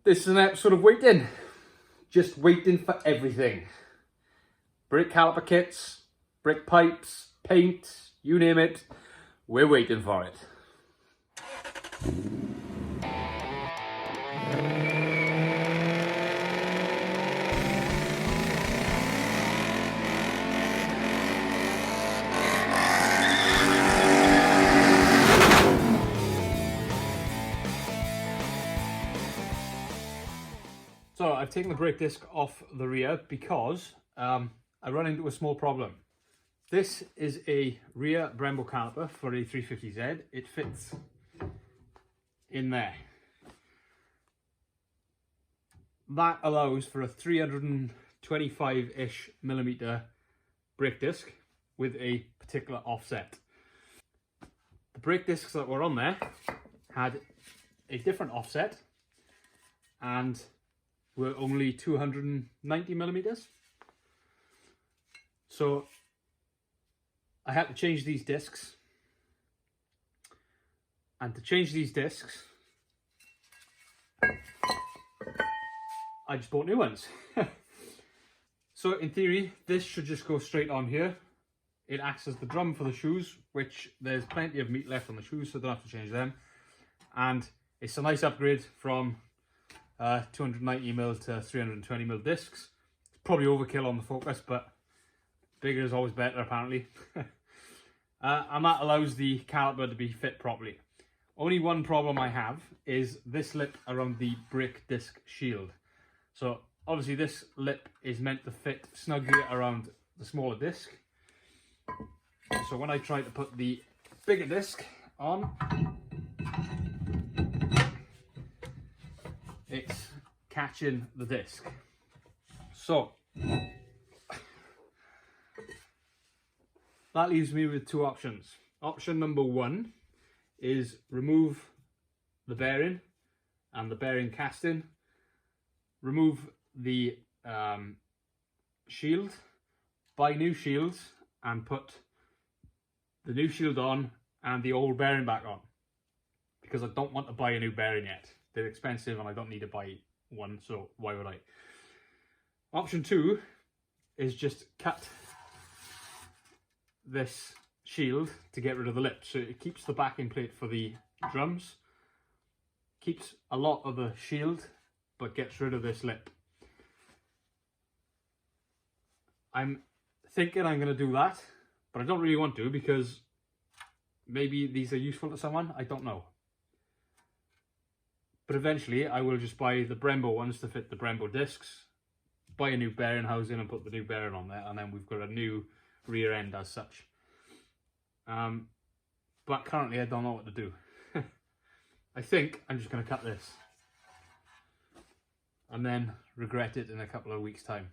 This is an episode of waiting. Just waiting for everything. Brake caliper kits, brake pipes, paint, you name it. We're waiting for it. So I've taken the brake disc off the rear because I run into a small problem. This is a rear Brembo caliper for a 350Z. It fits in there. That allows for a 325-ish millimeter brake disc with a particular offset. The brake discs that were on there had a different offset and were only 290 millimeters. So I had to change these discs. And to change these discs, I just bought new ones. So in theory, this should just go straight on here. It acts as the drum for the shoes, which there's plenty of meat left on the shoes, so I don't have to change them. And it's a nice upgrade from 290mm to 320mm discs. It's probably overkill on the Focus, but bigger is always better apparently. And that allows the caliper to be fit properly. Only one problem I have is this lip around the brake disc shield. So obviously this lip is meant to fit snugly around the smaller disc. So when I try to put the bigger disc on, it's catching the disc. So that leaves me with two options. Option number one is remove the bearing and the bearing casting, remove the shield, buy new shields and put the new shield on and the old bearing back on, because I don't want to buy a new bearing yet. They're expensive and I don't need to buy one, so why would I? Option two is just cut this shield to get rid of the lip. So it keeps the backing plate for the drums, keeps a lot of the shield, but gets rid of this lip. I'm thinking I'm going to do that, but I don't really want to because maybe these are useful to someone, I don't know. But eventually I will just buy the Brembo ones to fit the Brembo discs, buy a new bearing housing and put the new bearing on there, and then we've got a new rear end as such. But currently I don't know what to do. I think I'm just going to cut this and then regret it in a couple of weeks' time.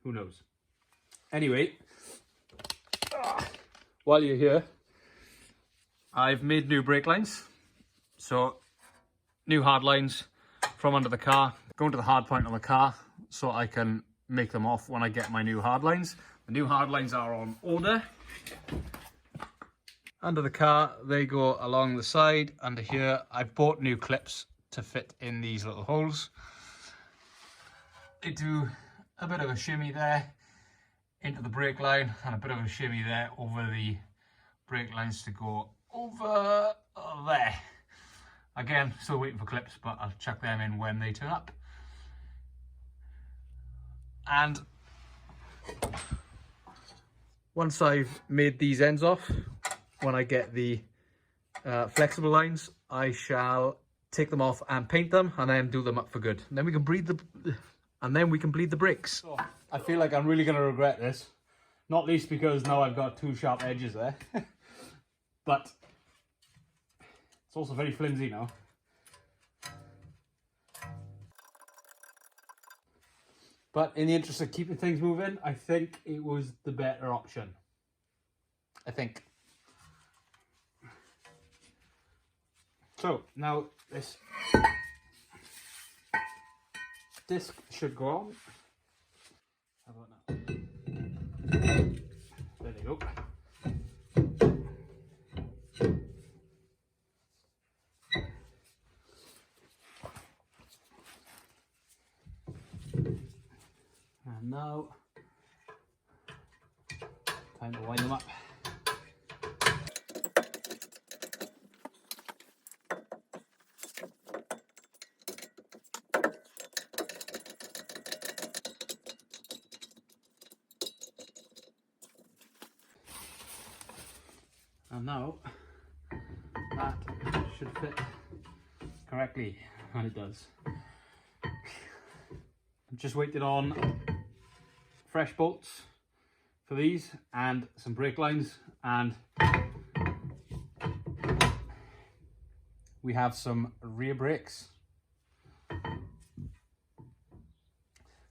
Who knows? Anyway, while you're here, I've made new brake lines. So new hard lines from under the car, going to the hard point on the car so I can make them off when I get my new hard lines. The new hard lines are on order. Under the car, they go along the side. Under here, I've bought new clips to fit in these little holes. They do a bit of a shimmy there into the brake line and a bit of a shimmy there over the brake lines to go over there. Again, still waiting for clips, but I'll chuck them in when they turn up. And once I've made these ends off, when I get the flexible lines, I shall take them off and paint them and then do them up for good. And then we can bleed the brakes. So I feel like I'm really going to regret this, not least because now I've got two sharp edges there. But it's also very flimsy now. But in the interest of keeping things moving, I think it was the better option. I think. So now this disc should go on. How about now? There they go. now, time to wind them up. And now that should fit correctly, and it does. Just waited on fresh bolts for these and some brake lines, and we have some rear brakes.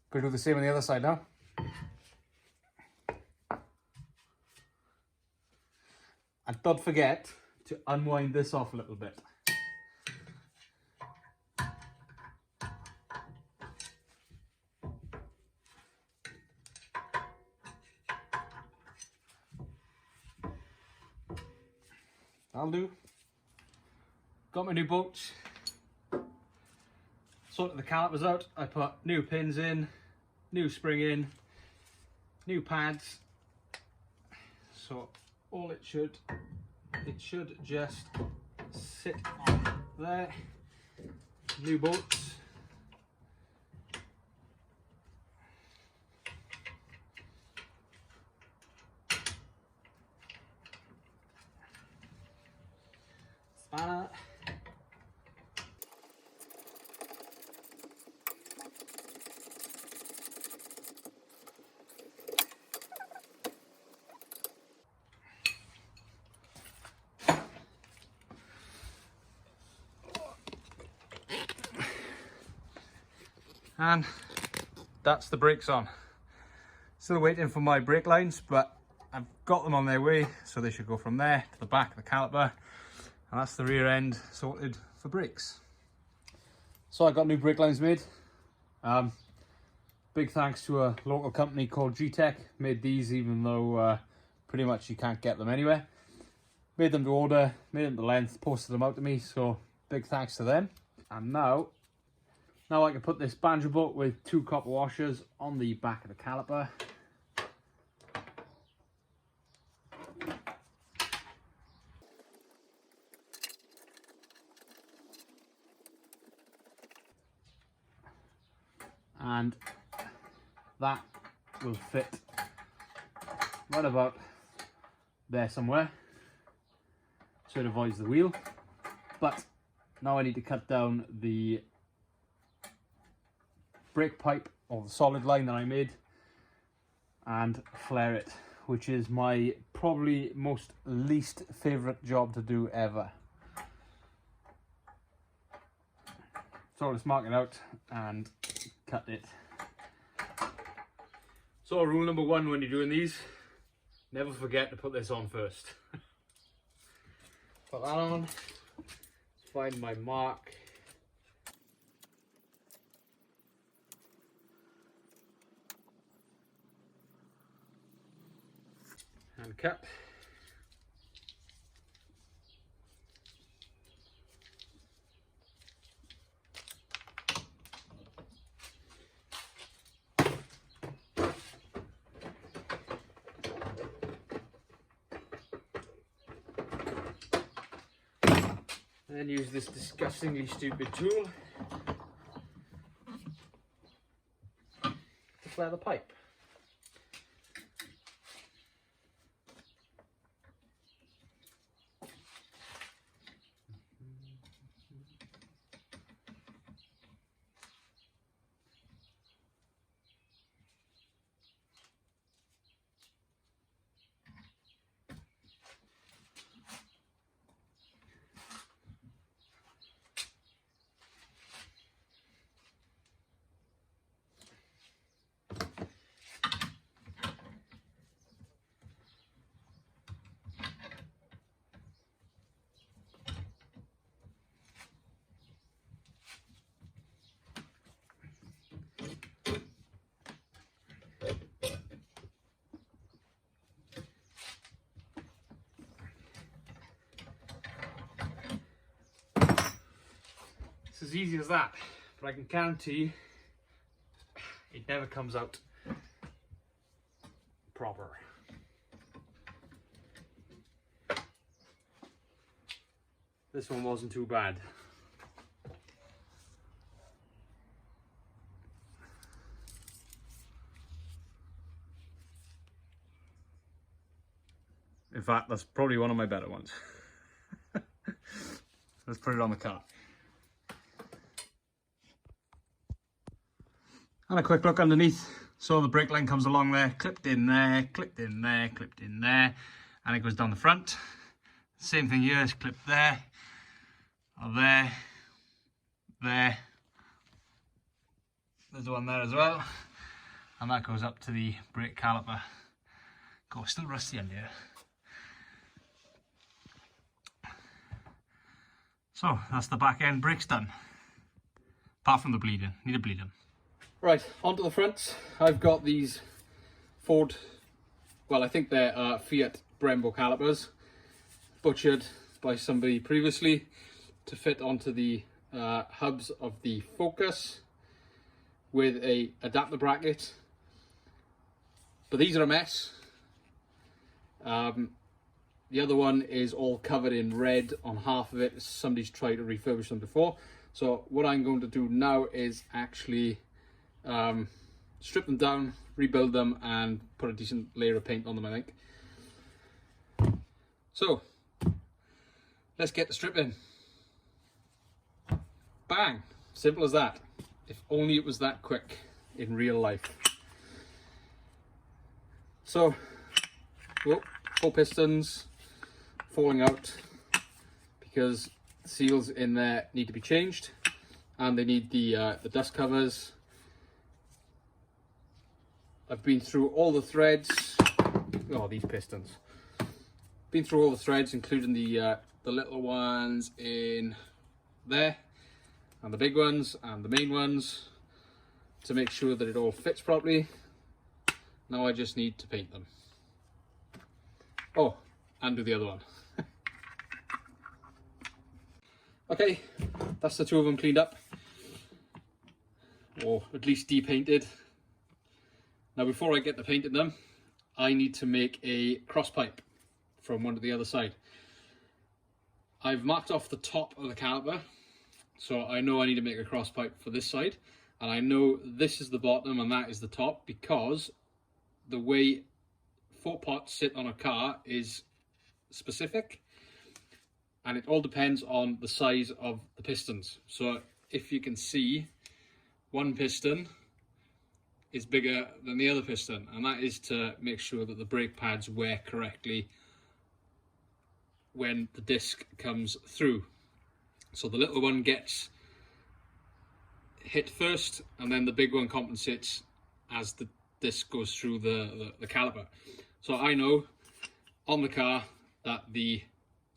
Gonna do the same on the other side now. And don't forget to unwind this off a little bit. That'll do. Got my new bolts. Sorted the calipers out. I put new pins in, new spring in, new pads. So all it should just sit on there. New bolts. Spanner. And that's the brakes on. Still waiting for my brake lines, but I've got them on their way, so they should go from there to the back of the caliper, and that's the rear end sorted for brakes. So I got new brake lines made. Big thanks to a local company called G-Tech. Made these even though pretty much you can't get them anywhere. Made them to order, made them to length, posted them out to me, so big thanks to them. And now I can put this banjo bolt with 2 copper washers on the back of the caliper. And that will fit right about there somewhere, so it avoids the wheel. But now I need to cut down the brake pipe or the solid line that I made and flare it, which is my probably most least favorite job to do ever. So I'll just mark it out and cut it. So rule number 1 when you're doing these, never forget to put this on first. Put that on, find my mark. And cut. Then use this disgustingly stupid tool to flare the pipe. It's as easy as that, but I can guarantee it never comes out proper. This one wasn't too bad. In fact, that's probably one of my better ones. Let's put it on the car. And a quick look underneath. So the brake line comes along there, clipped in there, clipped in there, clipped in there, and it goes down the front. Same thing here, it's clipped there, there, there. There's one there as well. And that goes up to the brake caliper. God, still rusty under here. So that's the back end brakes done. Apart from the bleeding, need a bleeding. Right, onto the front. I've got these Ford, well I think they're Fiat Brembo calipers, butchered by somebody previously to fit onto the hubs of the Focus with a adapter bracket. But these are a mess. The other one is all covered in red on half of it. Somebody's tried to refurbish them before. So what I'm going to do now is actually strip them down, rebuild them, and put a decent layer of paint on them, I think. So let's get the stripping. Bang! Simple as that. If only it was that quick in real life. So, whoop, 4 pistons falling out because the seals in there need to be changed, and they need the dust covers. I've been through all the threads. Oh, these pistons. Been through all the threads, including the little ones in there, and the big ones, and the main ones, to make sure that it all fits properly. Now I just need to paint them. Oh, and do the other one. Okay, that's the 2 of them cleaned up, or at least depainted. Now before I get to painting them, I need to make a cross pipe from one to the other side. I've marked off the top of the caliper, so I know I need to make a cross pipe for this side, and I know this is the bottom and that is the top, because the way 4 pots sit on a car is specific, and it all depends on the size of the pistons. So if you can see, one piston is bigger than the other piston, and that is to make sure that the brake pads wear correctly when the disc comes through. So the little one gets hit first, and then the big one compensates as the disc goes through the caliper. So I know on the car that the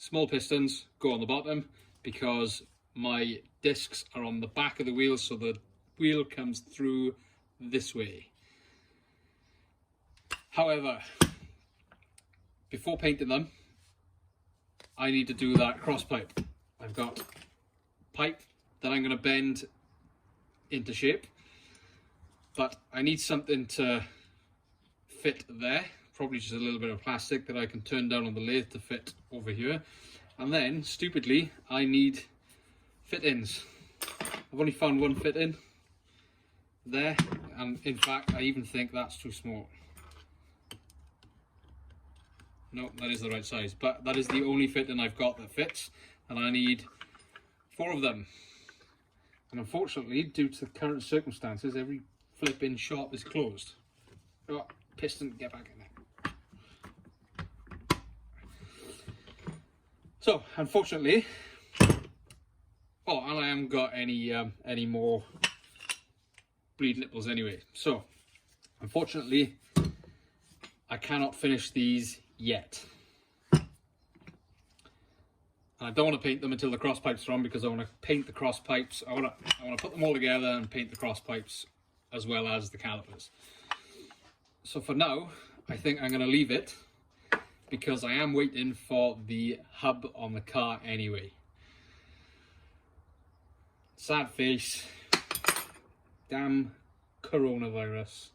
small pistons go on the bottom because my discs are on the back of the wheel, so the wheel comes through this way. However, before painting them, I need to do that cross pipe. I've got pipe that I'm going to bend into shape, but I need something to fit there. Probably just a little bit of plastic that I can turn down on the lathe to fit over here. And then, stupidly, I need fit-ins. I've only found one fit-in there, and in fact I even think that's too small. No, that is the right size, but that is the only fit-in I've got that fits, and I need 4 of them. And unfortunately, due to the current circumstances, every flipping shop is closed. Oh, piston, get back in there. So, unfortunately, oh, and I haven't got any more bleed nipples anyway. So, unfortunately, I cannot finish these yet. And I don't want to paint them until the cross pipes are on, because I want to paint the cross pipes. I want to put them all together and paint the cross pipes as well as the calipers. So for now, I think I'm going to leave it, because I am waiting for the hub on the car anyway. Sad face. Damn coronavirus.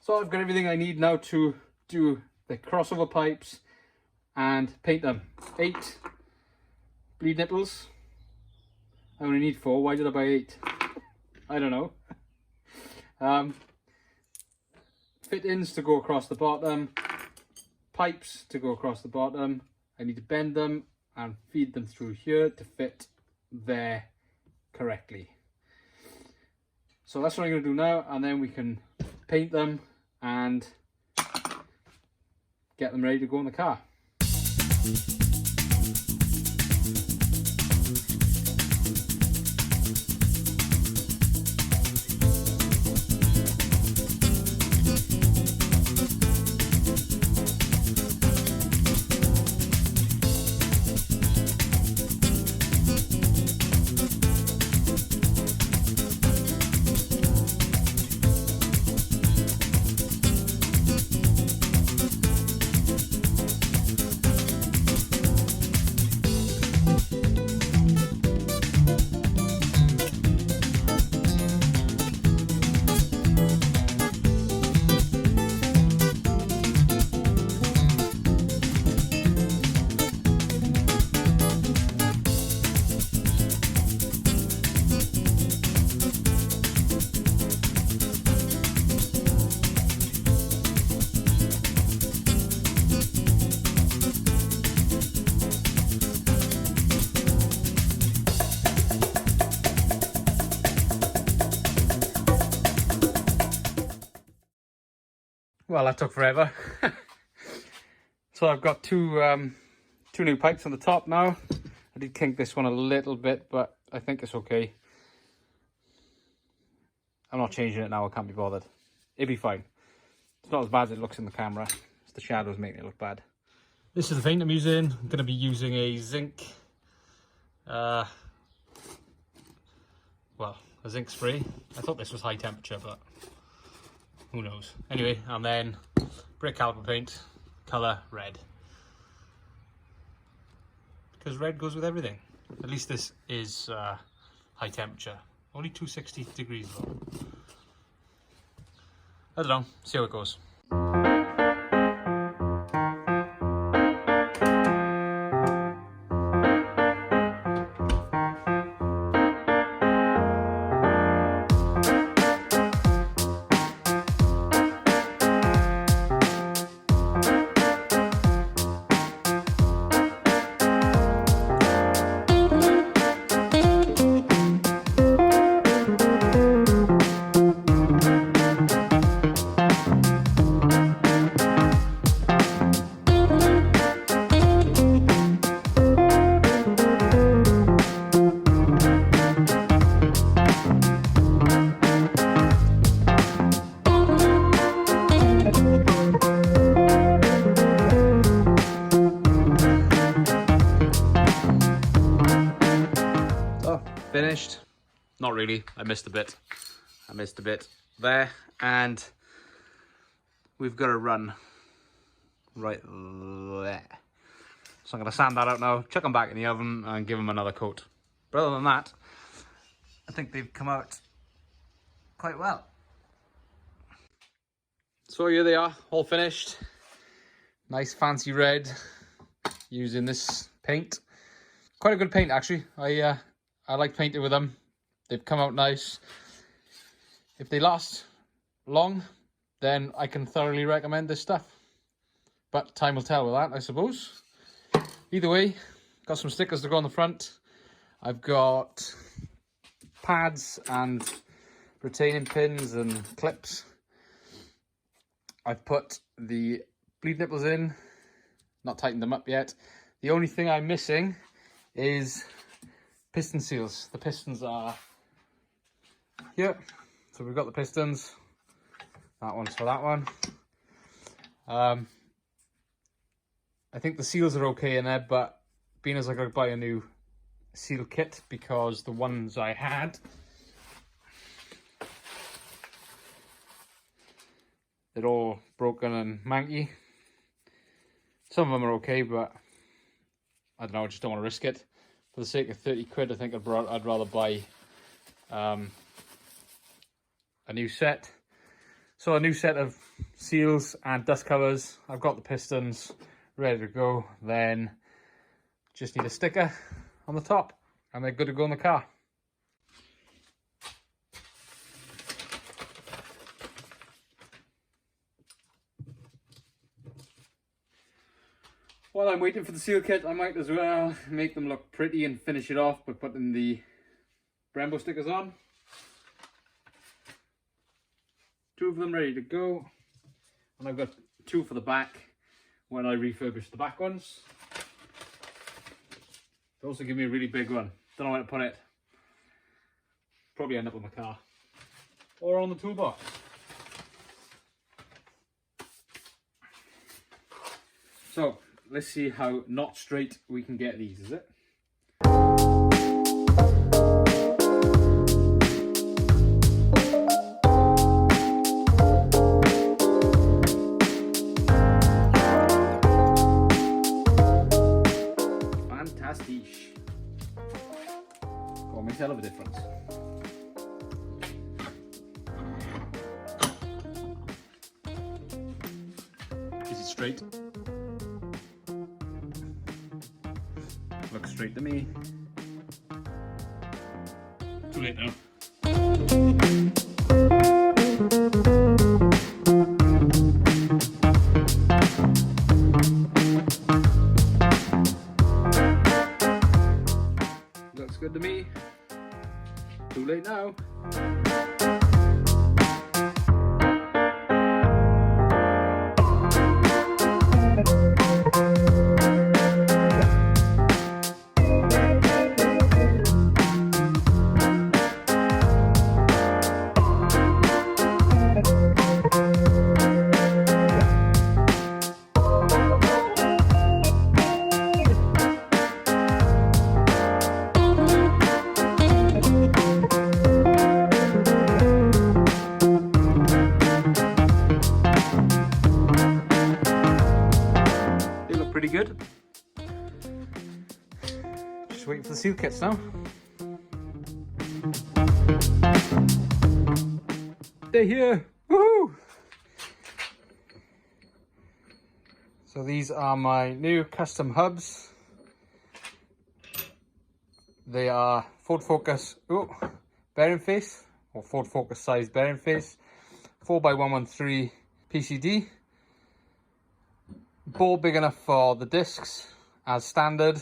So I've got everything I need now to do the crossover pipes and paint them. 8 bleed nipples. I only need 4. Why did I buy 8? I don't know. Fittings to go across the bottom. Pipes to go across the bottom. I need to bend them and feed them through here to fit there correctly. So that's what I'm going to do now, and then we can paint them and get them ready to go in the car. Well, that took forever. So I've got two new pipes on the top now. I did kink this one a little bit, but I think it's okay. I'm not changing it now, I can't be bothered. It'll be fine. It's not as bad as it looks in the camera. It's the shadows making it look bad. This is the paint I'm using. I'm going to be using a zinc, well, a zinc spray. I thought this was high temperature, but who knows. Anyway, and then brake caliper paint, colour red. Because red goes with everything. At least this is high temperature. Only 260 degrees though. I don't know, see how it goes. Finished. Not really, I missed a bit. I missed a bit there, and we've got to run right there. So I'm going to sand that out now, chuck them back in the oven and give them another coat. But other than that, I think they've come out quite well. So here they are, all finished. Nice fancy red using this paint. Quite a good paint actually. I like painting with them. They've come out nice. If they last long, then I can thoroughly recommend this stuff. But time will tell with that, I suppose. Either way, got some stickers to go on the front. I've got pads and retaining pins and clips. I've put the bleed nipples in, not tightened them up yet. The only thing I'm missing is piston seals. The pistons are here. So we've got the pistons. That one's for that one. I think the seals are okay in there, but being as I got to buy a new seal kit because the ones I had, they're all broken and manky. Some of them are okay, but I don't know, I just don't want to risk it. For the sake of 30 quid, I think I'd rather buy a new set. So a new set of seals and dust covers. I've got the pistons ready to go. Then just need a sticker on the top and they're good to go in the car. While I'm waiting for the seal kit, I might as well make them look pretty and finish it off by putting the Brembo stickers on. 2 of them ready to go, and I've got 2 for the back when I refurbish the back ones. They also give me a really big one. Don't know where to put it. Probably end up on the car or on the toolbox. So let's see how not straight we can get these, is it? Fantastic. Oh, makes a hell of a difference. Is it straight? Looks straight to me. Too late now. Looks good to me. Too late now. Pretty good. Just waiting for the seal kits now. They're here. Woohoo! So these are my new custom hubs. They are Ford Focus bearing face, or Ford Focus size bearing face, 4x113 PCD. Ball big enough for the discs as standard,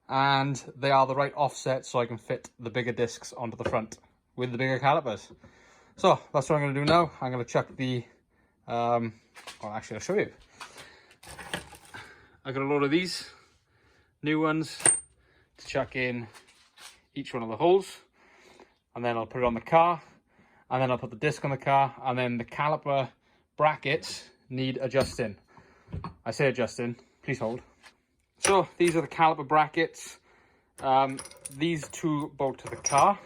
and they are the right offset so I can fit the bigger discs onto the front with the bigger calipers. So that's what I'm going to do now. I'm going to chuck the well, actually I'll show you. I got a load of these new ones to chuck in each one of the holes, and then I'll put it on the car, and then I'll put the disc on the car, and then the caliper brackets need adjusting. I say adjusting, please hold. So these are the caliper brackets. These 2 bolt to the car,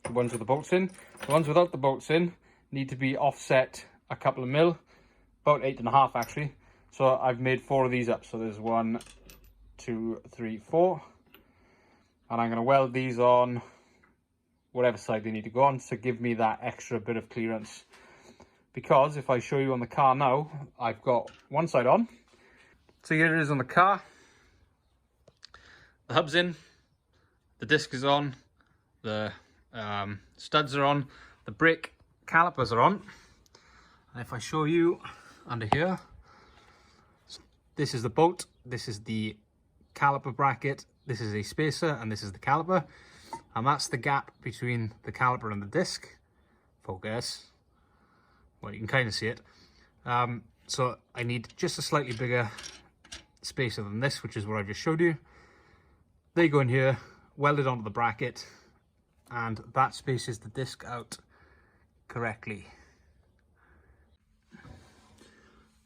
the ones with the bolts in. The ones without the bolts in need to be offset a couple of mil, about 8.5 actually. So I've made 4 of these up. So there's 1, 2, 3, 4. And I'm going to weld these on whatever side they need to go on to give me that extra bit of clearance. Because if I show you on the car now, I've got one side on. So here it is on the car. The hub's in, the disc is on, the studs are on, the brake calipers are on. And if I show you under here, this is the bolt, this is the caliper bracket, this is a spacer, and this is the caliper. And that's the gap between the caliper and the disc. Focus. Well, you can kind of see it. So I need just a slightly bigger spacer than this, which is what I just showed you. They go in here, welded onto the bracket, and that spaces the disc out correctly.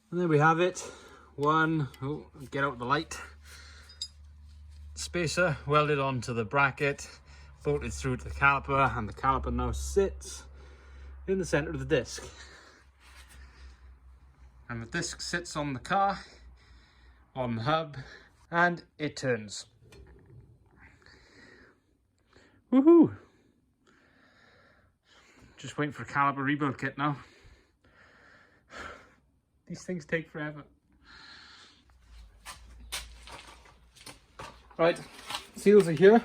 And there we have it. Get out the light. Spacer welded onto the bracket, bolted through to the caliper, and the caliper now sits in the center of the disc. And the disc sits on the car, on the hub, and it turns. Woohoo! Just waiting for a caliper rebuild kit now. These things take forever. Right, seals are here.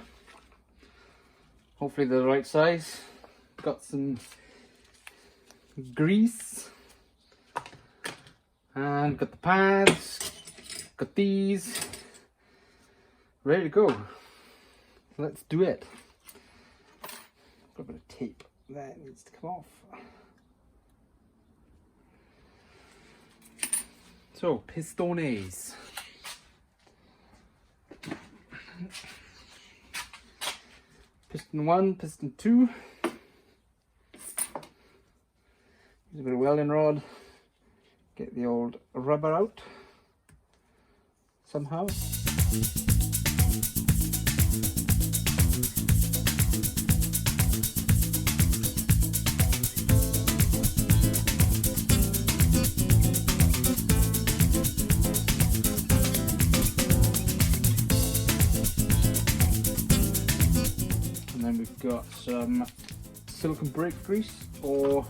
Hopefully they're the right size. Got some grease. And got the pads. Got these. Ready to go. Let's do it. Got a bit of tape. That needs to come off. So, pistones. Piston 1, piston 2. Use a bit of welding rod. Get the old rubber out somehow. And then we've got some silicone brake grease or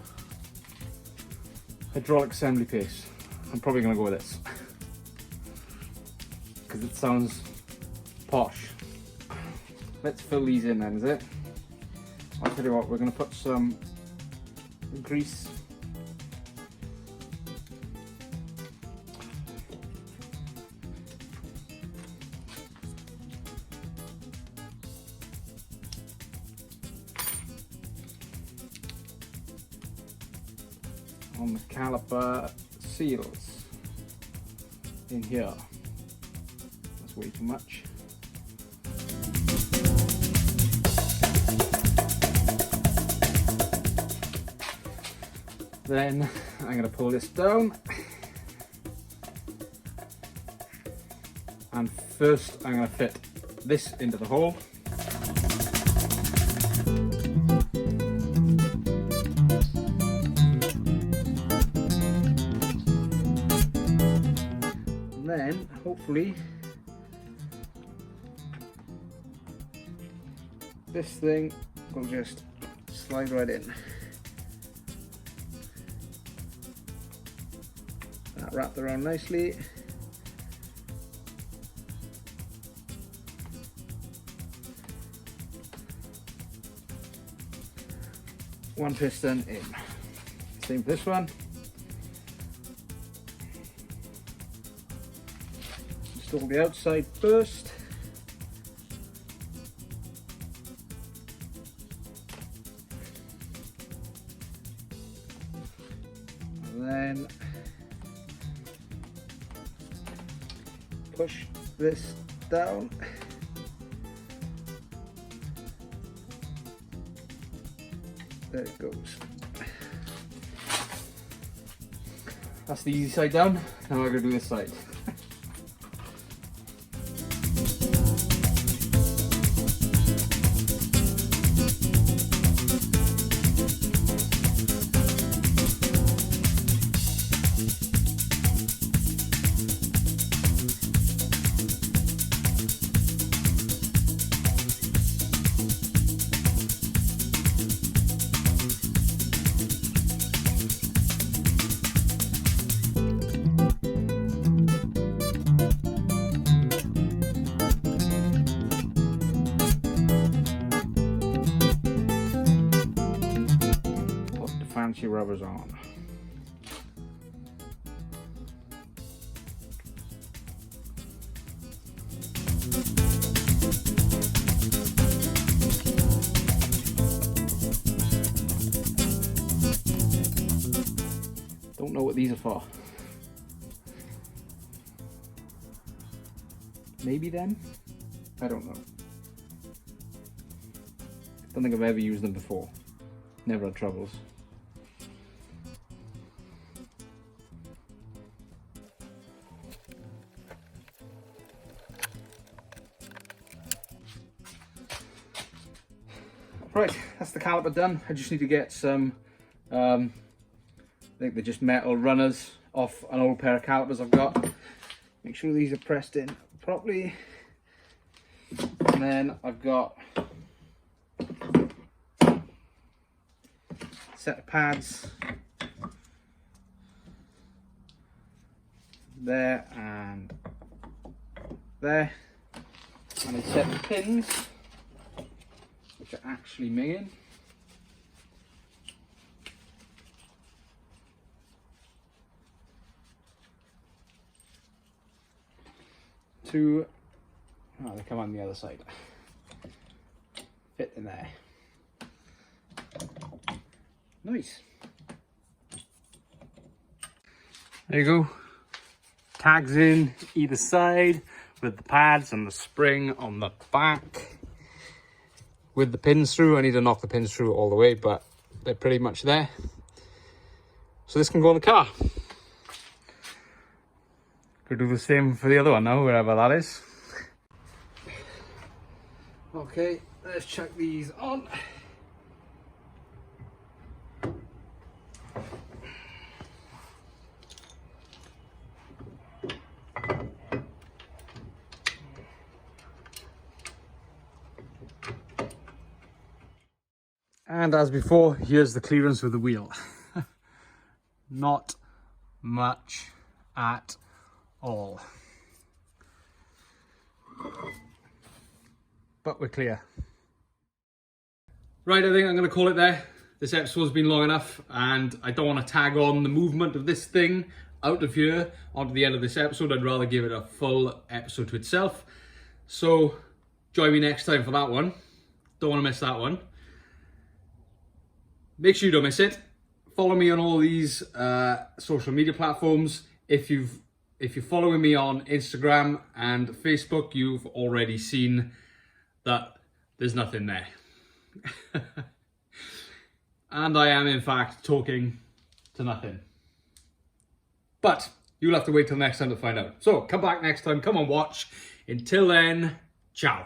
hydraulic assembly paste. I'm probably going to go with this because it sounds posh. Let's fill these in then, is it? I'll tell you what, we're going to put some grease on the caliper seals in here. That's way too much. Then I'm going to pull this down, and first I'm going to fit this into the hole. And then hopefully this thing will just slide right in. That wrapped around nicely. One piston in. Same for this one. Install the outside first. And then push this down. There it goes. That's the easy side down. Now we're going to do this side. Fancy rubbers on. Don't know what these are for. Maybe then? I don't know. Don't think I've ever used them before. Never had troubles. Right, that's the caliper done. I just need to get some, I think they're just metal runners off an old pair of calipers I've got. Make sure these are pressed in properly. And then I've got a set of pads there and there. And I set the pins, which are actually minging. To, oh, they come on the other side. Fit in there. Nice. There you go. Tags in either side with the pads and the spring on the back. With the pins through, I need to knock the pins through all the way, but they're pretty much there. So this can go in the car. Could do the same for the other one now, wherever that is. Okay, let's chuck these on. And as before, here's the clearance of the wheel. Not much at all. But we're clear. Right, I think I'm going to call it there. This episode's been long enough, and I don't want to tag on the movement of this thing out of here onto the end of this episode. I'd rather give it a full episode to itself. So join me next time for that one. Don't want to miss that one. Make sure you don't miss it. Follow me on all these social media platforms. If you're following me on Instagram and Facebook, you've already seen that there's nothing there. And I am in fact talking to nothing. But you'll have to wait till next time to find out. So come back next time, come and watch. Until then, ciao.